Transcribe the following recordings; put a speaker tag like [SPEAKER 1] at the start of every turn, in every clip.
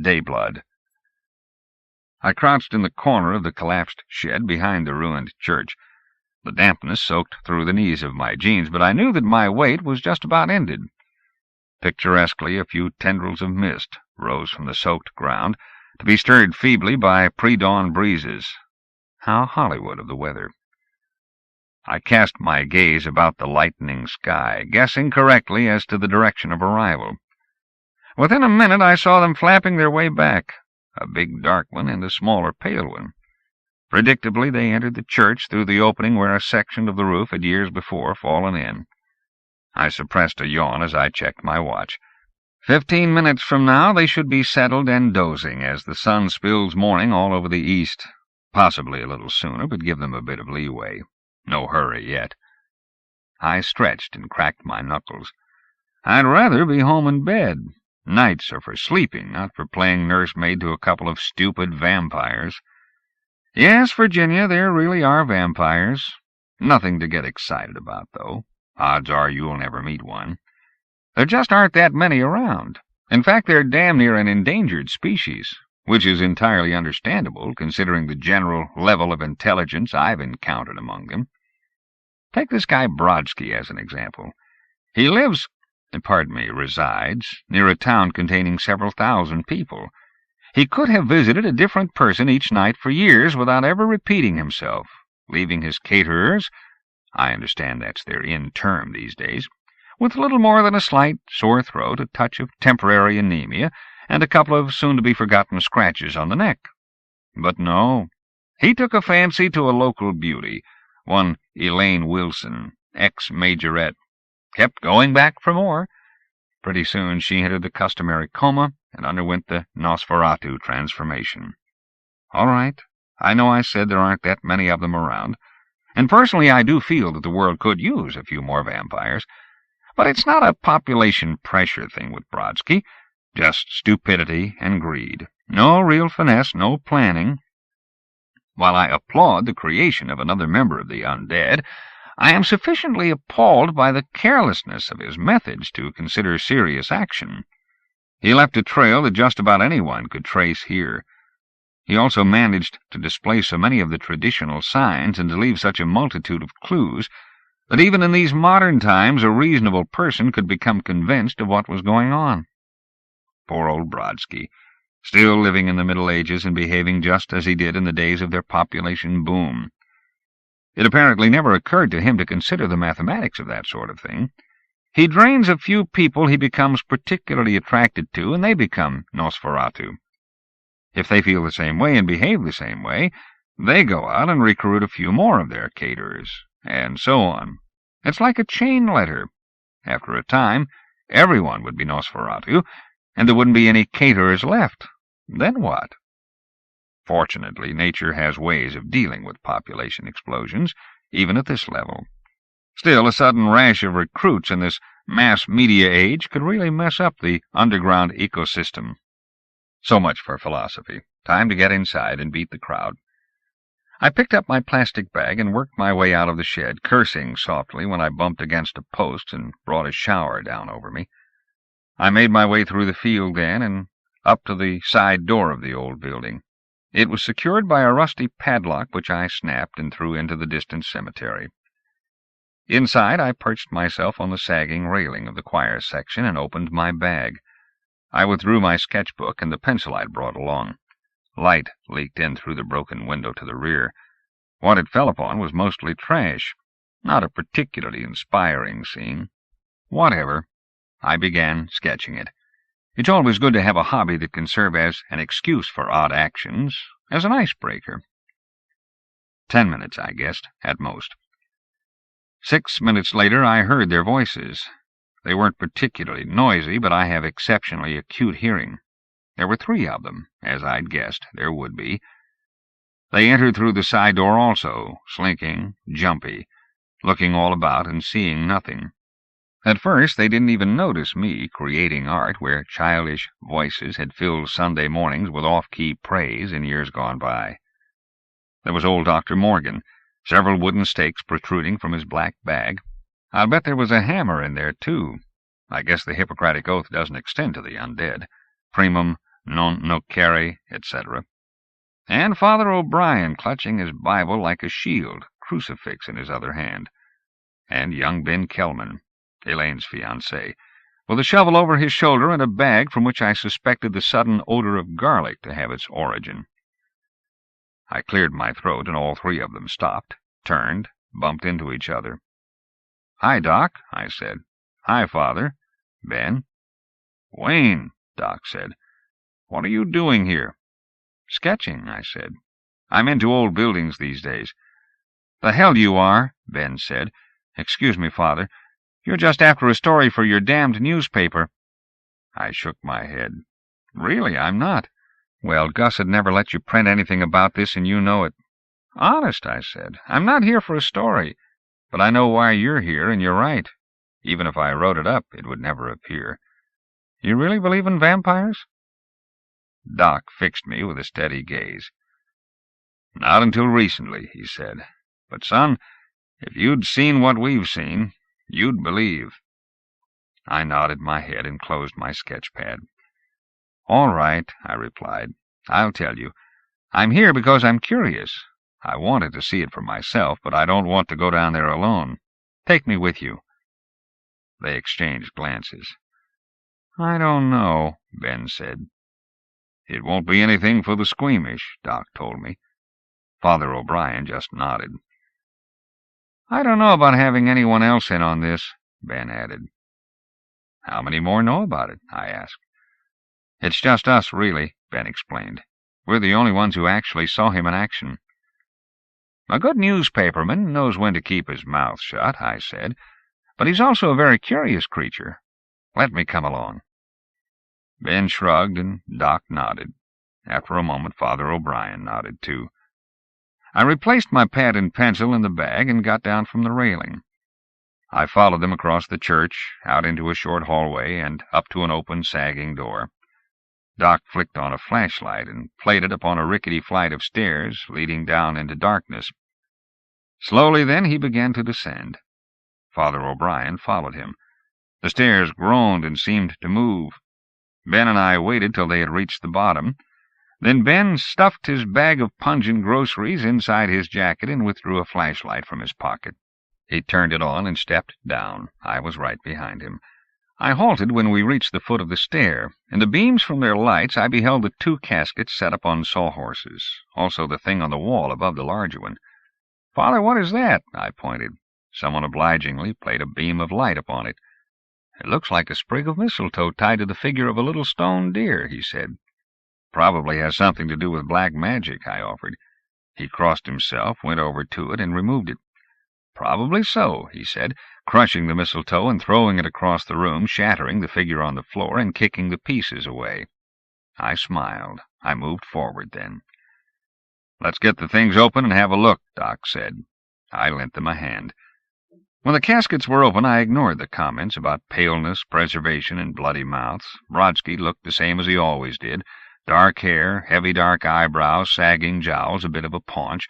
[SPEAKER 1] Dayblood. I crouched in the corner of the collapsed shed behind the ruined church. The dampness soaked through the knees of my jeans, but I knew that my wait was just about ended. Picturesquely, a few tendrils of mist rose from the soaked ground, to be stirred feebly by pre-dawn breezes. How Hollywood of the weather. I cast my gaze about the lightening sky, guessing correctly as to the direction of arrival. Within a minute I saw them flapping their way back, a big dark one and a smaller pale one. Predictably, they entered the church through the opening where a section of the roof had years before fallen in. I suppressed a yawn as I checked my watch. 15 minutes from now they should be settled and dozing as the sun spills morning all over the east. Possibly a little sooner, but give them a bit of leeway. No hurry yet. I stretched and cracked my knuckles. I'd rather be home in bed. Nights are for sleeping, not for playing nursemaid to a couple of stupid vampires. Yes, Virginia, there really are vampires. Nothing to get excited about, though. Odds are you'll never meet one. There just aren't that many around. In fact, they're damn near an endangered species, which is entirely understandable considering the general level of intelligence I've encountered among them. Take this guy Brodsky as an example. He resides near a town containing several thousand people. He could have visited a different person each night for years without ever repeating himself, leaving his caterers, I understand that's their in-term these days, with little more than a slight sore throat, a touch of temporary anemia, and a couple of soon-to-be-forgotten scratches on the neck. But no, he took a fancy to a local beauty, one Elaine Wilson, ex-majorette. Kept going back for more. Pretty soon she entered the customary coma and underwent the Nosferatu transformation. All right, I know I said there aren't that many of them around, and personally I do feel that the world could use a few more vampires, but it's not a population pressure thing with Brodsky, just stupidity and greed. No real finesse, no planning. While I applaud the creation of another member of the undead, I am sufficiently appalled by the carelessness of his methods to consider serious action. He left a trail that just about anyone could trace here. He also managed to display so many of the traditional signs and to leave such a multitude of clues that even in these modern times a reasonable person could become convinced of what was going on. Poor old Brodsky, still living in the Middle Ages and behaving just as he did in the days of their population boom. It apparently never occurred to him to consider the mathematics of that sort of thing. He drains a few people he becomes particularly attracted to, and they become Nosferatu. If they feel the same way and behave the same way, they go out and recruit a few more of their caterers, and so on. It's like a chain letter. After a time, everyone would be Nosferatu, and there wouldn't be any caterers left. Then what? Fortunately, nature has ways of dealing with population explosions, even at this level. Still, a sudden rash of recruits in this mass media age could really mess up the underground ecosystem. So much for philosophy. Time to get inside and beat the crowd. I picked up my plastic bag and worked my way out of the shed, cursing softly when I bumped against a post and brought a shower down over me. I made my way through the field then and up to the side door of the old building. It was secured by a rusty padlock which I snapped and threw into the distant cemetery. Inside, I perched myself on the sagging railing of the choir section and opened my bag. I withdrew my sketchbook and the pencil I'd brought along. Light leaked in through the broken window to the rear. What it fell upon was mostly trash, not a particularly inspiring scene. Whatever. I began sketching it. It's always good to have a hobby that can serve as an excuse for odd actions, as an icebreaker. 10 minutes, I guessed, at most. 6 minutes later, I heard their voices. They weren't particularly noisy, but I have exceptionally acute hearing. There were 3 of them, as I'd guessed there would be. They entered through the side door also, slinking, jumpy, looking all about and seeing nothing. At first, they didn't even notice me creating art where childish voices had filled Sunday mornings with off-key praise in years gone by. There was old Dr. Morgan, several wooden stakes protruding from his black bag. I'll bet there was a hammer in there, too. I guess the Hippocratic Oath doesn't extend to the undead. Primum non nocere, etc., and Father O'Brien clutching his Bible like a shield, crucifix in his other hand, and young Ben Kelman, Elaine's fiancé, with a shovel over his shoulder and a bag from which I suspected the sudden odor of garlic to have its origin. I cleared my throat, and all three of them stopped, turned, bumped into each other. "Hi, Doc," I said. "Hi, Father." "Ben." "Wayne," Doc said. "What are you doing here?" "Sketching," I said. "I'm into old buildings these days." "The hell you are," Ben said. "Excuse me, Father. You're just after a story for your damned newspaper." I shook my head. "Really, I'm not." "Well, Gus would never let you print anything about this, and you know it." "Honest," I said. "I'm not here for a story. But I know why you're here, and you're right. Even if I wrote it up, it would never appear. You really believe in vampires?" Doc fixed me with a steady gaze. "Not until recently," he said. "But, son, if you'd seen what we've seen, you'd believe." I nodded my head and closed my sketch pad. "All right," I replied. "I'll tell you. I'm here because I'm curious. I wanted to see it for myself, but I don't want to go down there alone. Take me with you." They exchanged glances. "I don't know," Ben said. "It won't be anything for the squeamish," Doc told me. Father O'Brien just nodded. "I don't know about having anyone else in on this," Ben added. "How many more know about it?" I asked. "It's just us, really," Ben explained. "We're the only ones who actually saw him in action." "A good newspaperman knows when to keep his mouth shut," I said, "but he's also a very curious creature. Let me come along." Ben shrugged, and Doc nodded. After a moment, Father O'Brien nodded, too. I replaced my pad and pencil in the bag and got down from the railing. I followed them across the church, out into a short hallway, and up to an open, sagging door. Doc flicked on a flashlight and played it upon a rickety flight of stairs leading down into darkness. Slowly, then, he began to descend. Father O'Brien followed him. The stairs groaned and seemed to move. Ben and I waited till they had reached the bottom. Then Ben stuffed his bag of pungent groceries inside his jacket and withdrew a flashlight from his pocket. He turned it on and stepped down. I was right behind him. I halted when we reached the foot of the stair. In the beams from their lights I beheld the two caskets set up on sawhorses, also the thing on the wall above the larger one. "Father, what is that?" I pointed. Someone obligingly played a beam of light upon it. "It looks like a sprig of mistletoe tied to the figure of a little stone deer," he said. "Probably has something to do with black magic," I offered. He crossed himself, went over to it, and removed it. "Probably so," he said, crushing the mistletoe and throwing it across the room, shattering the figure on the floor and kicking the pieces away. I smiled. I moved forward then. "Let's get the things open and have a look," Doc said. I lent them a hand. When the caskets were open, I ignored the comments about paleness, preservation, and bloody mouths. Brodsky looked the same as he always did. Dark hair, heavy dark eyebrows, sagging jowls, a bit of a paunch.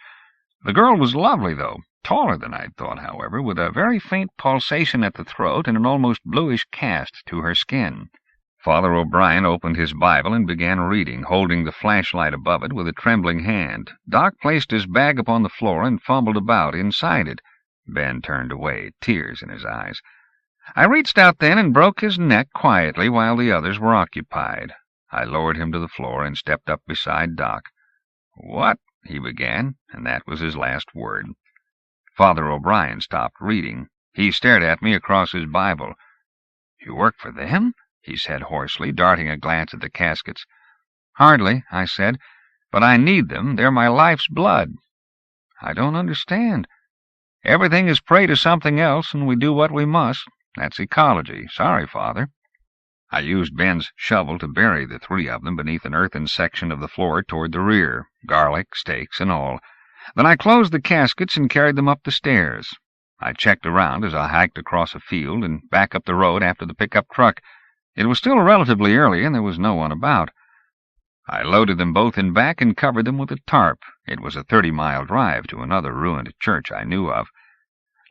[SPEAKER 1] The girl was lovely, though. Taller than I'd thought, however, with a very faint pulsation at the throat and an almost bluish cast to her skin. Father O'Brien opened his Bible and began reading, holding the flashlight above it with a trembling hand. Doc placed his bag upon the floor and fumbled about inside it. Ben turned away, tears in his eyes. I reached out then and broke his neck quietly while the others were occupied. I lowered him to the floor and stepped up beside Doc. "What?" he began, and that was his last word. Father O'Brien stopped reading. He stared at me across his Bible. "You work for them?" he said hoarsely, darting a glance at the caskets. "Hardly," I said, "but I need them. They're my life's blood." "I don't understand." "Everything is prey to something else, and we do what we must. That's ecology. Sorry, Father." I used Ben's shovel to bury the three of them beneath an earthen section of the floor toward the rear, garlic, steaks, and all. Then I closed the caskets and carried them up the stairs. I checked around as I hiked across a field and back up the road after the pickup truck. It was still relatively early, and there was no one about. I loaded them both in back and covered them with a tarp. It was a 30-mile drive to another ruined church I knew of.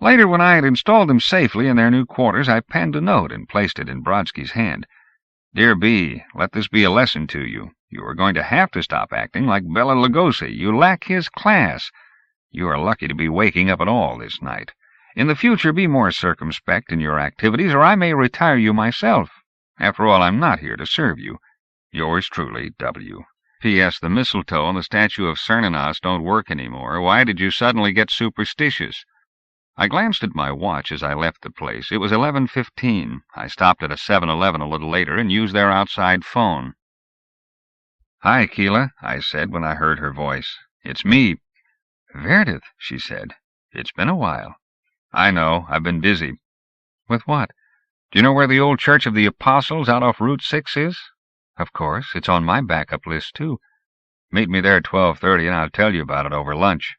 [SPEAKER 1] Later, when I had installed them safely in their new quarters, I penned a note and placed it in Brodsky's hand. Dear B, let this be a lesson to you. You are going to have to stop acting like Bela Lugosi. You lack his class. You are lucky to be waking up at all this night. In the future, be more circumspect in your activities, or I may retire you myself. After all, I'm not here to serve you. Yours truly, W. P.S. The mistletoe and the statue of Cernunnos don't work anymore. Why did you suddenly get superstitious? I glanced at my watch as I left the place. It was 11:15. I stopped at a 7-Eleven a little later and used their outside phone. "Hi, Keela," I said when I heard her voice. "It's me." "Verdith," she said. "It's been a while." "I know. I've been busy." "With what?" "Do you know where the old Church of the Apostles out off Route 6 is?" "Of course. It's on my backup list, too." "Meet me there at 12:30 and I'll tell you about it over lunch."